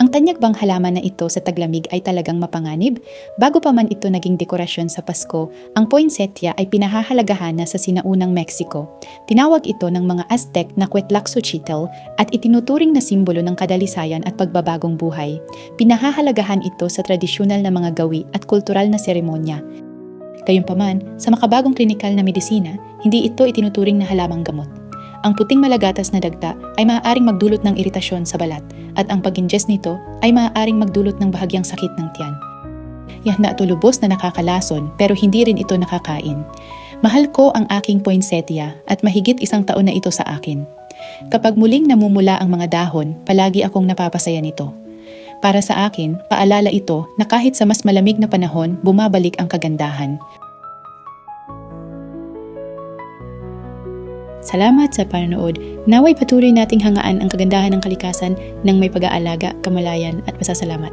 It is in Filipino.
Ang tanyag bang halaman na ito sa taglamig ay talagang mapanganib? Bago pa man ito naging dekorasyon sa Pasko, ang poinsettia ay pinahahalagahan na sa sinaunang Mexico. Tinawag ito ng mga Aztec na Quetzalcoatl at itinuturing na simbolo ng kadalisayan at pagbabagong buhay. Pinahahalagahan ito sa tradisyonal na mga gawi at kultural na seremonya. Gayunpaman, sa makabagong klinikal na medisina, hindi ito itinuturing na halamang gamot. Ang puting malagatas na dagta ay maaaring magdulot ng iritasyon sa balat at ang pag-ingest nito ay maaaring magdulot ng bahagyang sakit ng tiyan. Yan na tulubos na nakakalason pero hindi rin ito nakakain. Mahal ko ang aking poinsettia at mahigit 1 taon na ito sa akin. Kapag muling namumula ang mga dahon, palagi akong napapasaya nito. Para sa akin, paalala ito na kahit sa mas malamig na panahon, bumabalik ang kagandahan. Salamat sa panonood. Naway patuloy nating hangaan ang kagandahan ng kalikasan ng may pag-aalaga, kamalayan at pasasalamat.